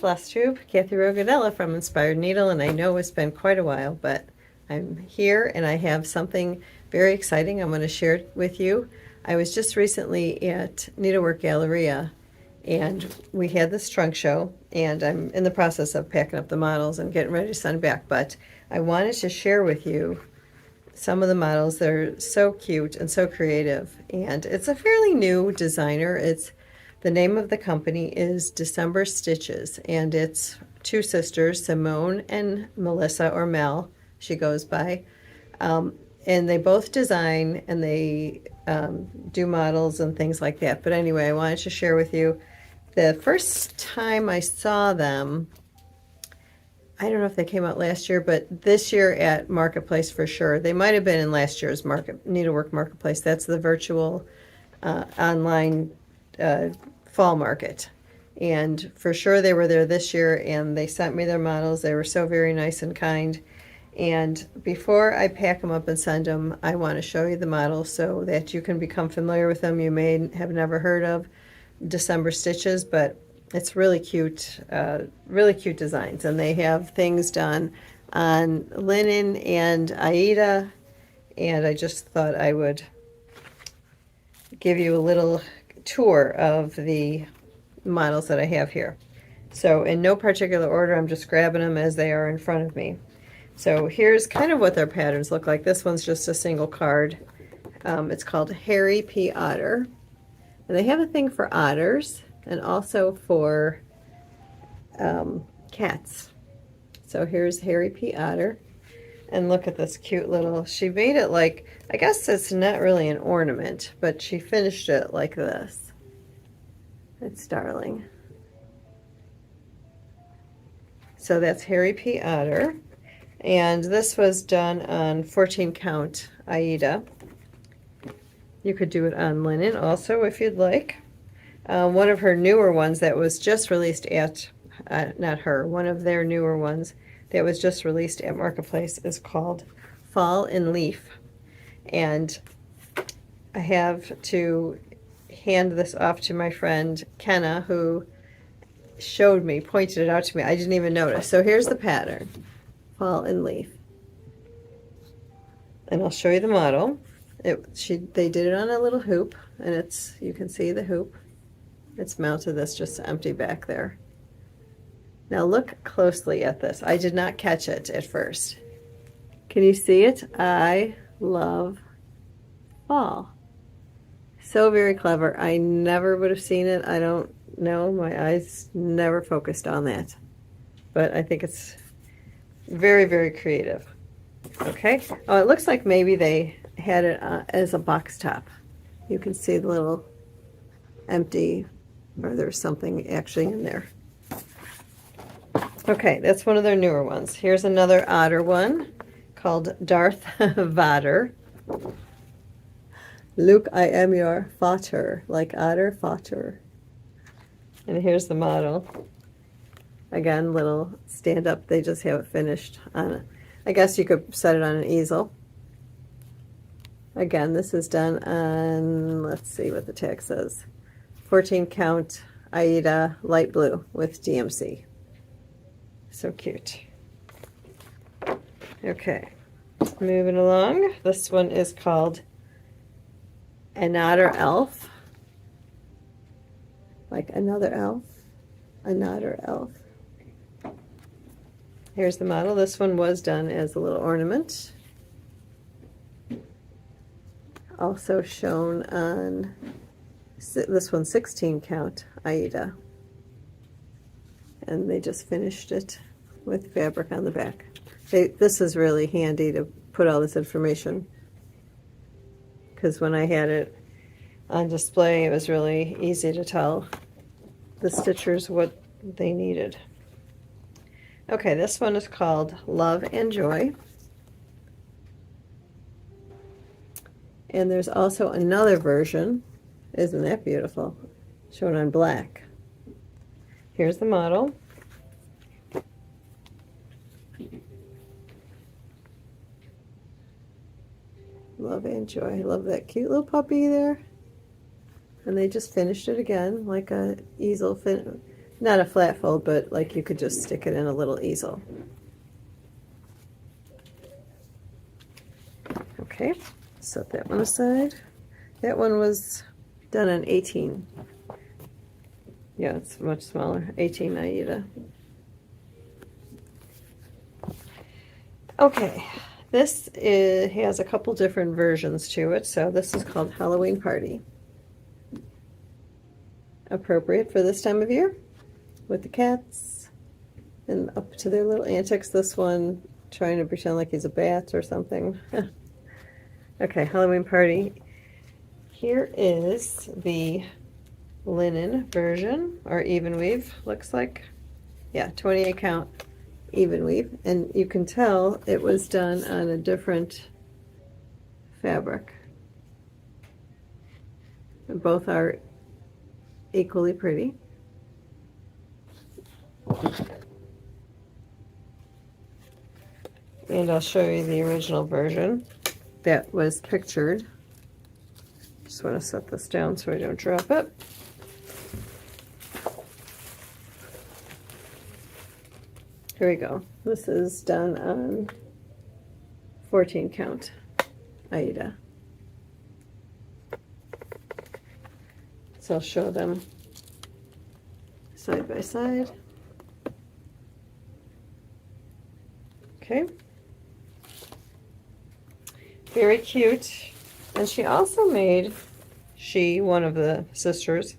Flosstube, Kathy Rogadella from Inspired Needle, and I know it's been quite a while, but I'm here and I have something very exciting I'm going to share with you. I was just recently at Needlework Galleria and we had this trunk show, and I'm in the process of packing up the models and getting ready to send back, but I wanted to share with you some of the models. They're so cute and so creative, and it's a fairly new designer. The name of the company is December Stitches, and it's two sisters, Simone and Melissa, or Mel, she goes by. And they both design and they do models and things like that. But anyway, I wanted to share with you the first time I saw them. I don't know if they came out last year, but this year at Marketplace for sure. They might have been in last year's Needlework Marketplace. That's the virtual online fall market. And for sure they were there this year, and they sent me their models. They were so very nice and kind. And before I pack them up and send them, I want to show you the models so that you can become familiar with them. You may have never heard of December Stitches, but it's really cute designs. And they have things done on linen and Aida, and I just thought I would give you a little tour of the models that I have here. So in no particular order, I'm just grabbing them as they are in front of me. So here's kind of what their patterns look like. This one's just a single card. It's called Harry P. Otter. And they have a thing for otters and also for cats. So here's Harry P. Otter. And look at this cute little, she made it like, I guess it's not really an ornament, but she finished it like this. It's darling. So that's Harry P. Otter. And this was done on 14 count Aida. You could do it on linen also if you'd like. One of her newer ones that was just released at, not her, one of their newer ones that was just released at Marketplace is called Fall in Leaf. And I have to hand this off to my friend Kenna, who pointed it out to me. I didn't even notice. So here's the pattern. Fall in Leaf. And I'll show you the model. They did it on a little hoop, and you can see the hoop. It's mounted this just empty back there. Now look closely at this. I did not catch it at first. Can you see it? I love fall. So very clever. I never would have seen it. I don't know. My eyes never focused on that. But I think it's very, very creative. Okay. Oh, it looks like maybe they had it as a box top. You can see the little empty, or there's something actually in there. Okay, that's one of their newer ones. Here's another otter one called Darth Vader. Luke, I am your father, like otter father. And here's the model. Again, little stand up. They just have it finished on it. I guess you could set it on an easel. Again, this is done on, let's see what the tag says, 14 count Aida light blue with DMC. So cute. Okay, moving along. This one is called An Otter Elf. Like another elf. An otter elf. Here's the model. This one was done as a little ornament. Also shown on this one, 16 count Aida. And they just finished it with fabric on the back. This is really handy to put all this information, because when I had it on display, it was really easy to tell the stitchers what they needed. Okay, this one is called Love and Joy. And there's also another version. Isn't that beautiful? Shown on black. Here's the model. Love and Joy. I love that cute little puppy there. And they just finished it again, like a easel not a flat fold, but like you could just stick it in a little easel. Okay, set that one aside. That one was done on 18. Yeah, it's much smaller, 18 Aida. Okay, this has a couple different versions to it. So this is called Halloween Party. Appropriate for this time of year with the cats and up to their little antics. This one trying to pretend like he's a bat or something. Okay, Halloween Party. Here is the linen version, or even weave, looks like. Yeah, 28 count even weave, and you can tell it was done on a different fabric. And both are equally pretty. And I'll show you the original version that was pictured. Just want to set this down so I don't drop it. Here we go. This is done on 14 count Aida. So I'll show them side by side. Okay. Very cute. And she also made, one of the sisters,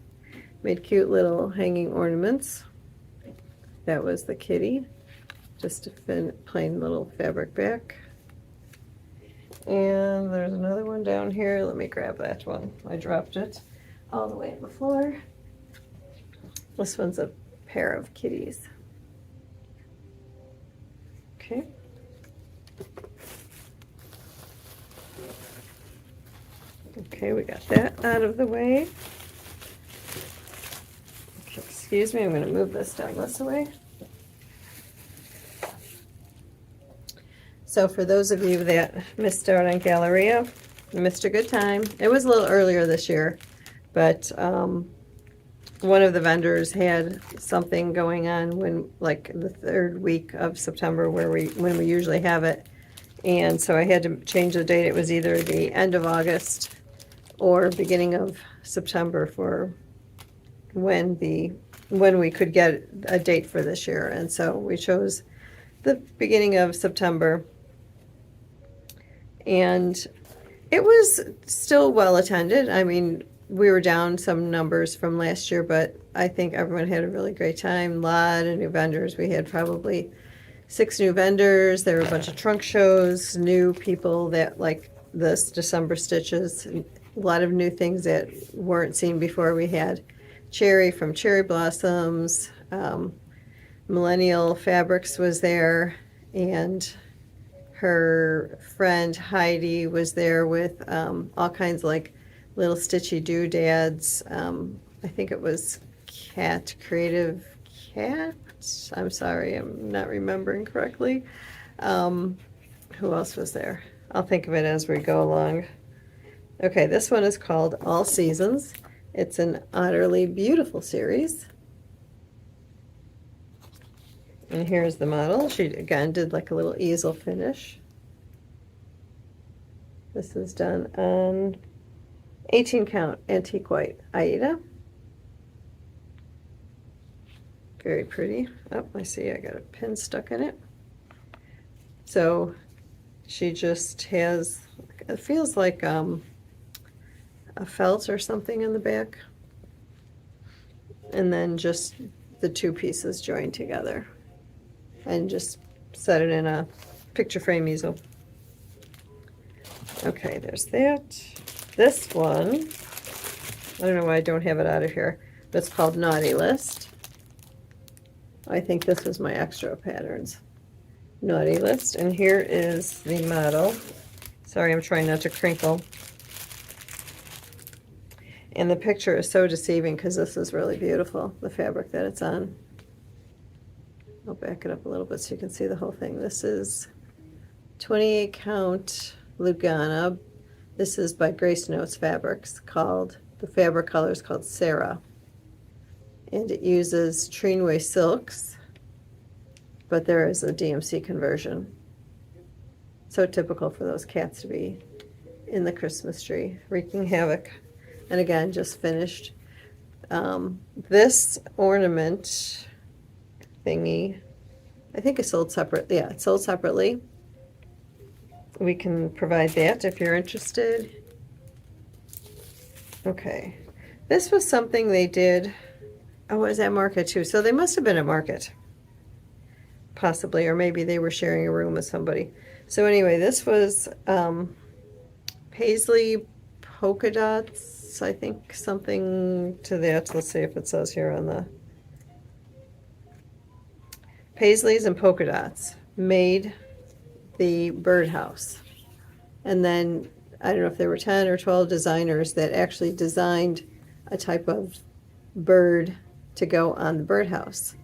made cute little hanging ornaments. That was the kitty. Just a plain little fabric back. And there's another one down here. Let me grab that one. I dropped it all the way on the floor. This one's a pair of kitties. Okay. Okay, we got that out of the way. Okay, excuse me, I'm going to move this down this way. So for those of you that missed out on Galleria, missed a good time. It was a little earlier this year, but one of the vendors had something going on when, like, the third week of September, when we usually have it, and so I had to change the date. It was either the end of August or beginning of September for when we could get a date for this year, and so we chose the beginning of September. And it was still well attended. I mean, we were down some numbers from last year, but I think everyone had a really great time. A lot of new vendors. We had probably 6 new vendors. There were a bunch of trunk shows, new people that like this December stitches, a lot of new things that weren't seen before. We had Cherry from Cherry Blossoms, Millennial Fabrics was there, and her friend Heidi was there with all kinds of like little stitchy doodads. I think it was Creative Cat. I'm sorry, I'm not remembering correctly. Who else was there? I'll think of it as we go along. Okay, this one is called All Seasons. It's an utterly beautiful series. And here's the model. She, again, did like a little easel finish. This is done on 18 count antique white Aida. Very pretty. Oh, I see I got a pin stuck in it. So she just has, it feels like a felt or something in the back. And then just the two pieces joined together. And just set it in a picture frame easel. Okay, there's that. This one, I don't know why I don't have it out of here, but it's called Naughty List. I think this was my extra patterns. Naughty List, and here is the model. Sorry, I'm trying not to crinkle. And the picture is so deceiving because this is really beautiful, the fabric that it's on. I'll back it up a little bit so you can see the whole thing. This is 28 count Lugana. This is by Grace Notes Fabrics, called, the fabric color is called Sarah. and it uses Trinway silks, but there is a DMC conversion. So typical for those cats to be in the Christmas tree, wreaking havoc. And again, just finished. This ornament thingy, I think it's sold separately. Yeah, it's sold separately. We can provide that if you're interested. Okay, this was something they did. Oh, it was at market too. So they must have been at market, possibly, or maybe they were sharing a room with somebody. So anyway, this was paisley polka dots, I think, something to that. Let's see if it says here on the paisleys and polka dots made the birdhouse. And then I don't know if there were 10 or 12 designers that actually designed a type of bird to go on the birdhouse.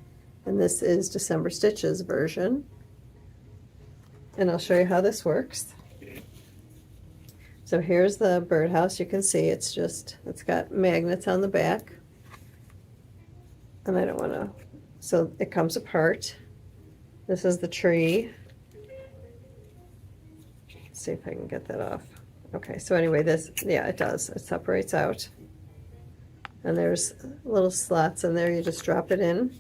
And this is December Stitches version. And I'll show you how this works. So here's the birdhouse. You can see it's got magnets on the back. And I don't want to, so it comes apart. This is the tree. Let's see if I can get that off. Okay, so anyway, this, yeah, it does. It separates out. And there's little slots in there. You just drop it in.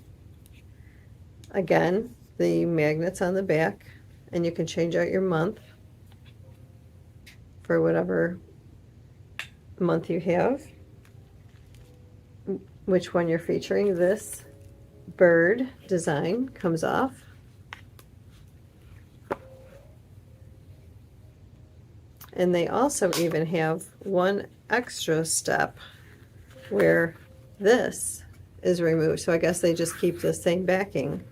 Again, the magnets on the back, and you can change out your month for whatever month you have, which one you're featuring. This bird design comes off. And they also even have one extra step where this is removed. So I guess they just keep the same backing,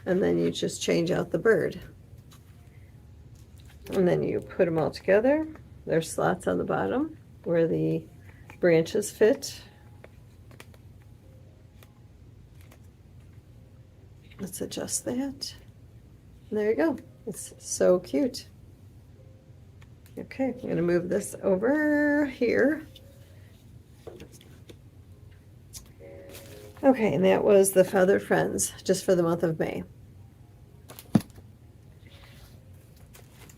and then you just change out the bird. And then you put them all together. There's slots on the bottom where the branches fit. Let's adjust that. And there you go. It's so cute. Okay, I'm going to move this over here. Okay, and that was the Feathered Friends, just for the month of May.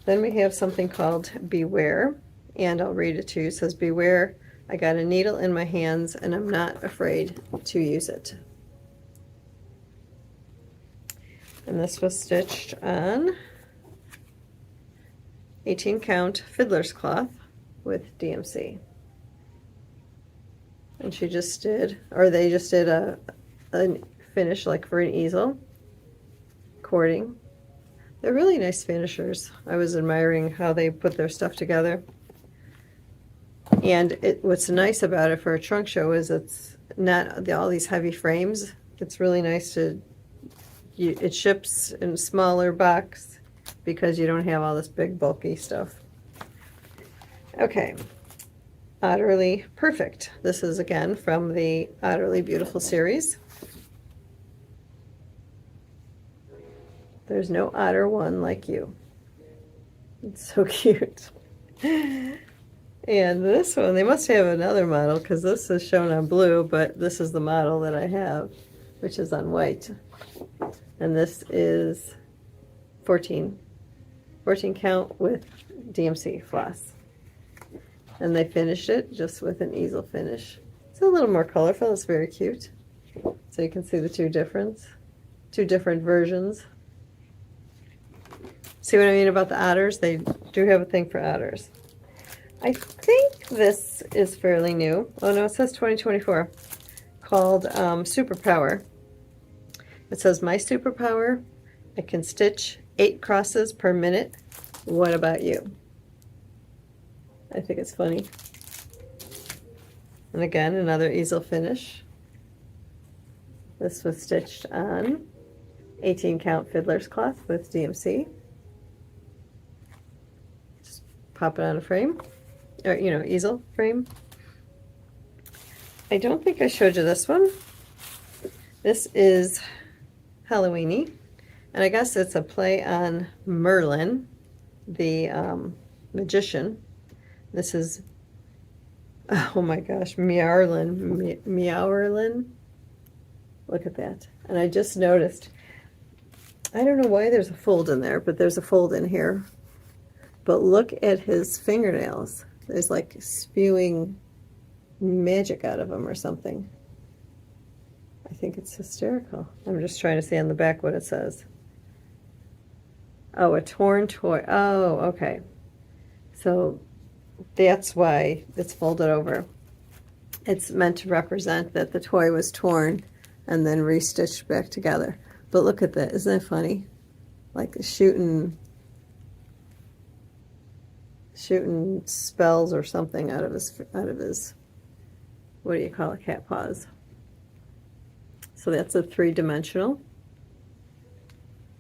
Then we have something called Beware, and I'll read it to you. It says, "Beware, I got a needle in my hands and I'm not afraid to use it." And this was stitched on 18 count fiddler's cloth with DMC. And she just did, or they just did a finish like for an easel, cording. They're really nice finishers. I was admiring how they put their stuff together. And what's nice about it for a trunk show is it's not all these heavy frames. It's really nice to, it ships in a smaller box because you don't have all this big bulky stuff. Okay, Utterly Perfect. This is again from the Utterly Beautiful series. There's no otter one like you. It's so cute. And this one, they must have another model because this is shown on blue, but this is the model that I have, which is on white. And this is 14 count with DMC floss. And they finished it just with an easel finish. It's a little more colorful. It's very cute. So you can see the two different versions. See what I mean about the otters? They do have a thing for otters. I think this is fairly new. Oh no, it says 2024. Called Superpower. It says, "My superpower, I can stitch 8 crosses per minute. What about you?" I think it's funny. And again, another easel finish. This was stitched on 18 count fiddler's cloth with DMC. Just pop it on a frame, or easel frame. I don't think I showed you this one. This is Halloweeny, and I guess it's a play on Merlin, the magician. This is, oh my gosh, Meowrlin. Look at that. And I just noticed, I don't know why there's a fold in there, but there's a fold in here. But look at his fingernails. There's like spewing magic out of them or something. I think it's hysterical. I'm just trying to see on the back what it says. Oh, a torn toy. Oh, okay. So that's why it's folded over. It's meant to represent that the toy was torn and then restitched back together. But look at that. Isn't that funny? Like shooting spells or something out of his what do you call it, cat paws. So that's a 3-dimensional.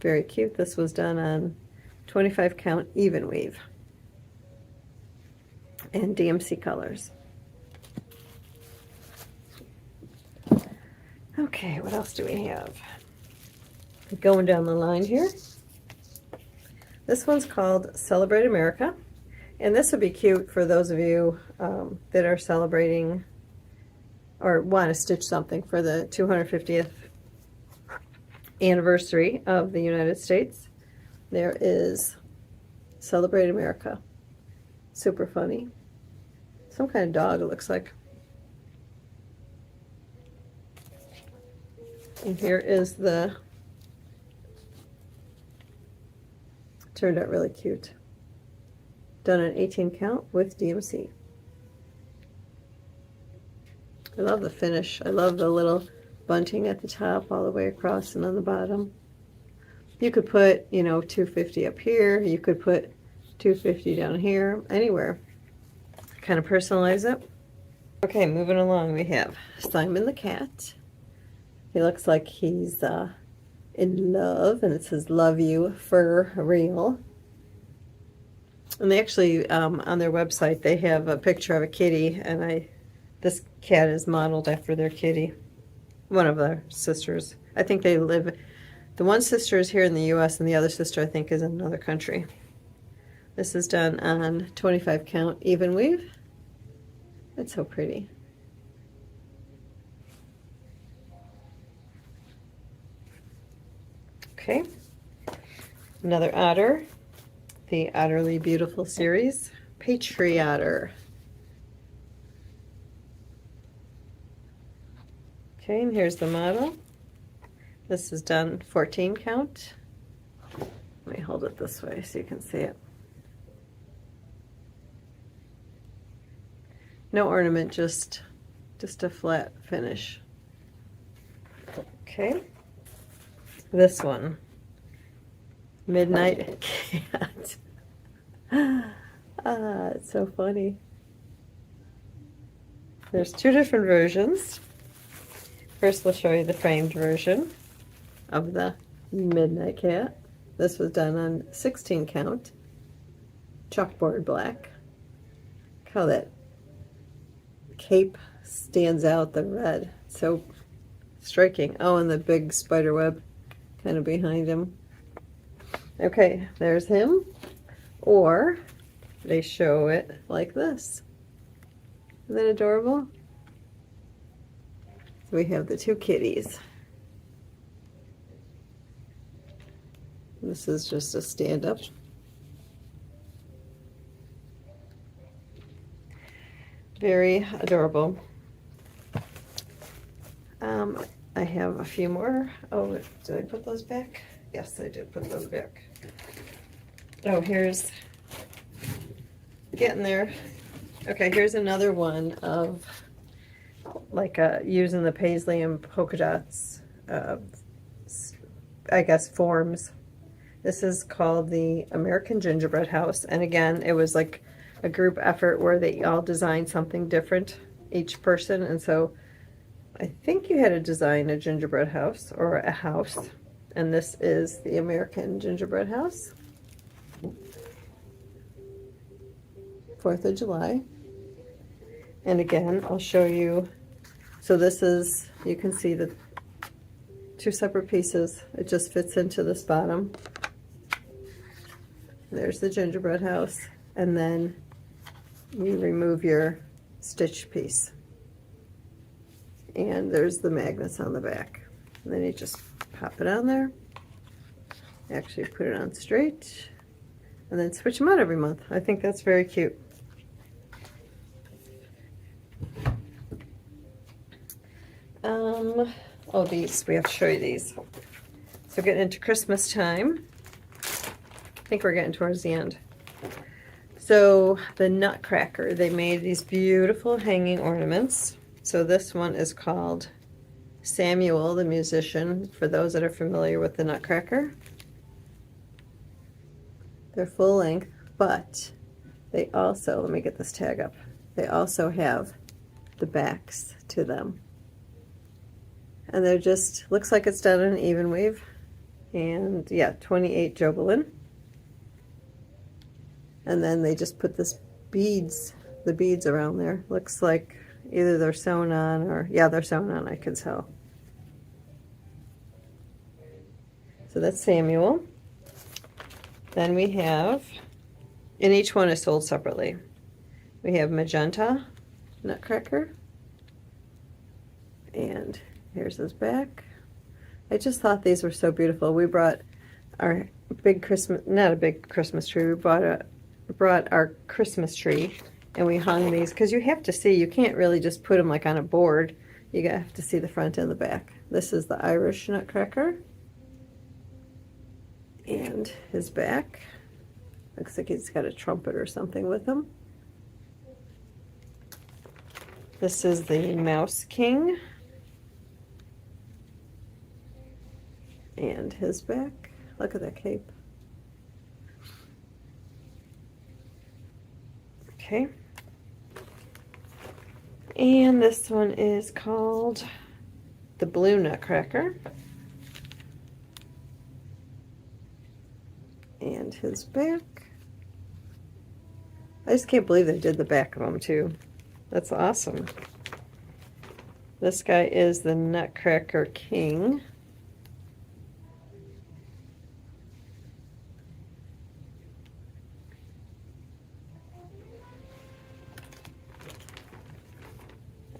Very cute. This was done on 25 count even weave and DMC colors. Okay, what else do we have? Going down the line here. This one's called Celebrate America. And this would be cute for those of you that are celebrating or want to stitch something for the 250th anniversary of the United States. There is Celebrate America. Super funny. Some kind of dog, it looks like. And here is the, turned out really cute. Done an 18 count with DMC. I love the finish. I love the little bunting at the top all the way across and on the bottom. You could put, you know, 250 up here. You could put 250 down here, anywhere. Kind of personalize it. Okay, moving along, we have Simon the cat. He looks like he's in love, and it says "Love you for real." And they actually, on their website, they have a picture of a kitty, and this cat is modeled after their kitty. One of their sisters. I think they live, the one sister is here in the U.S., and the other sister, I think, is in another country. This is done on 25 count even weave. It's so pretty. Okay, another otter, the Otterly Beautiful series, Patriotter. Okay, and here's the model. This is done 14 count. Let me hold it this way so you can see it. No ornament, just a flat finish. Okay. This one, Midnight Cat. It's so funny. There's two different versions. First, we'll show you the framed version of the Midnight Cat. This was done on 16 count, chalkboard black. Look how that cape stands out, the red. So striking. Oh, and the big spider web kind of behind him. Okay, there's him. Or they show it like this. Isn't that adorable? So we have the two kitties. This is just a stand-up. Very adorable. I have a few more. Oh, did I put those back? Yes, I did put those back. Oh, here's, getting there. Okay, here's another one of like using the paisley and polka dots, I guess, forms. This is called the American Gingerbread House, and again, it was like a group effort where they all designed something different, each person, and so I think you had to design a gingerbread house or a house, and this is the American Gingerbread House. 4th of July. And again, I'll show you. So this is, you can see the two separate pieces. It just fits into this bottom. There's the gingerbread house, and then you remove your stitch piece. And there's the magnets on the back. And then you just pop it on there. Actually put it on straight. And then switch them out every month. I think that's very cute. Oh, these, we have to show you these. So getting into Christmas time. I think we're getting towards the end. So the Nutcracker, they made these beautiful hanging ornaments. So this one is called Samuel the Musician, for those that are familiar with the Nutcracker. They're full length, but they also, let me get this tag up, they also have the backs to them. And they're just, looks like it's done in an even weave. And yeah, 28 Jobelin. And then they just put this beads, the beads around there. Looks like either they're sewn on or, yeah, they're sewn on, I can tell. So that's Samuel. Then we have, and each one is sold separately. We have Magenta Nutcracker. And here's his back. I just thought these were so beautiful. We brought our big Christmas, not a big Christmas tree, we brought our Christmas tree and we hung these, because you have to see, you can't really just put them like on a board. You have to see the front and the back. This is the Irish Nutcracker. And his back. Looks like he's got a trumpet or something with him. This is the Mouse King. And his back. Look at that cape. Okay. And this one is called the Blue Nutcracker. And his back. I just can't believe they did the back of them too. That's awesome. This guy is the Nutcracker King.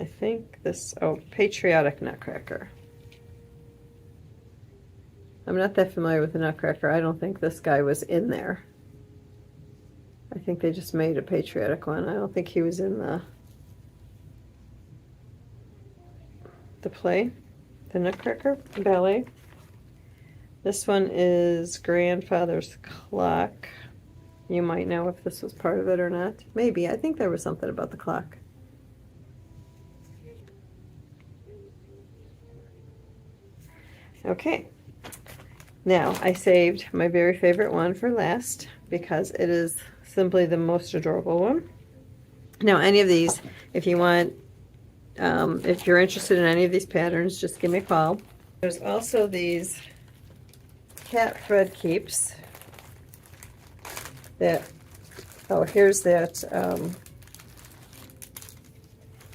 I think this, oh, Patriotic Nutcracker. I'm not that familiar with the Nutcracker. I don't think this guy was in there. I think they just made a patriotic one. I don't think he was in the play, the Nutcracker ballet. This one is Grandfather's Clock. You might know if this was part of it or not. Maybe. I think there was something about the clock. Okay. Now, I saved my very favorite one for last because it is simply the most adorable one. Now, any of these, if you want, if you're interested in any of these patterns, just give me a call. There's also these cat thread keeps that, oh, here's that,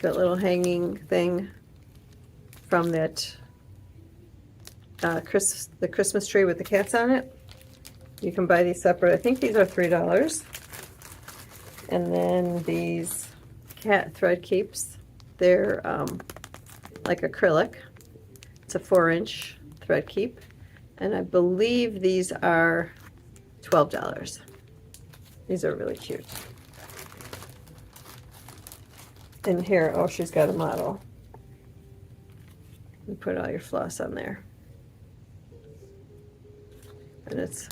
that little hanging thing from that the Christmas tree with the cats on it. You can buy these separate. I think these are $3. And then these cat thread keeps, they're like acrylic. It's a 4-inch thread keep, and I believe these are $12. These are really cute. And here, oh, she's got a model. You put all your floss on there. And it's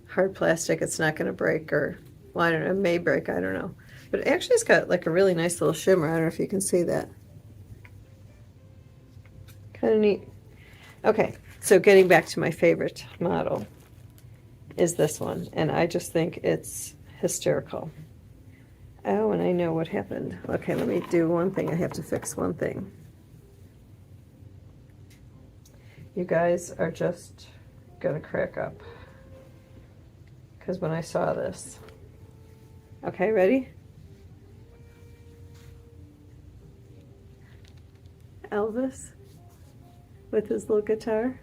hard plastic, it's not going to break, or, well, I don't know, it may break, I don't know. But actually it's got like a really nice little shimmer. I don't know if you can see that. Kind of neat. Okay, so getting back to my favorite model is this one, and I just think it's hysterical. Oh, and I know what happened. Okay, let me do one thing. I have to fix one thing. You guys are just gonna crack up, because when I saw this, okay, ready? Elvis with his little guitar,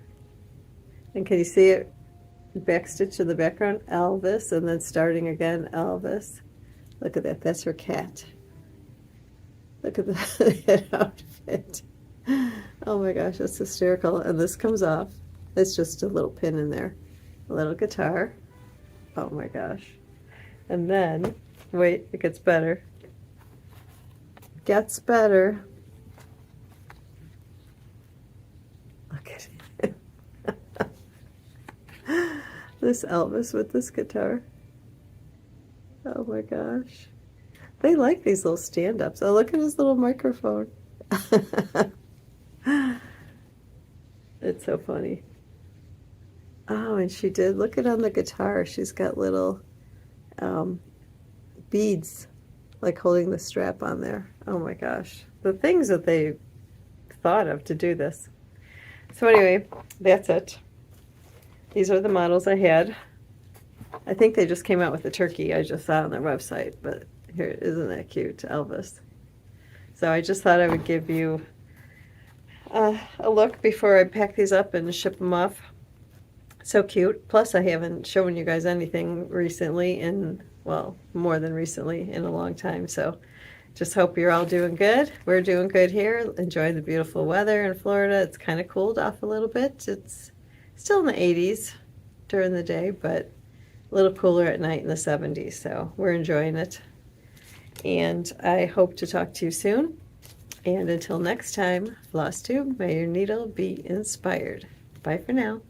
and can you see it backstitched to the background? Elvis, and then starting again, Elvis. Look at that, that's her cat. Look at that outfit. Oh my gosh, it's hysterical. And this comes off. It's just a little pin in there. A little guitar. Oh my gosh. And then, wait, it gets better. Gets better. Look at it. This Elvis with this guitar. Oh my gosh. They like these little stand-ups. Oh, look at his little microphone. It's so funny. Oh, and she did, look at on the guitar. She's got little beads, like holding the strap on there. Oh my gosh. The things that they thought of to do this. So anyway, that's it. These are the models I had. I think they just came out with the turkey. I just saw on their website, but here, isn't that cute, Elvis? So I just thought I would give you a look before I pack these up and ship them off. So cute. Plus, I haven't shown you guys anything recently well, more than recently in a long time. So just hope you're all doing good. We're doing good here, enjoying the beautiful weather in Florida. It's kind of cooled off a little bit. It's still in the 80s during the day, but a little cooler at night in the 70s. So we're enjoying it. And I hope to talk to you soon. And until next time, Flosstube, may your needle be inspired. Bye for now.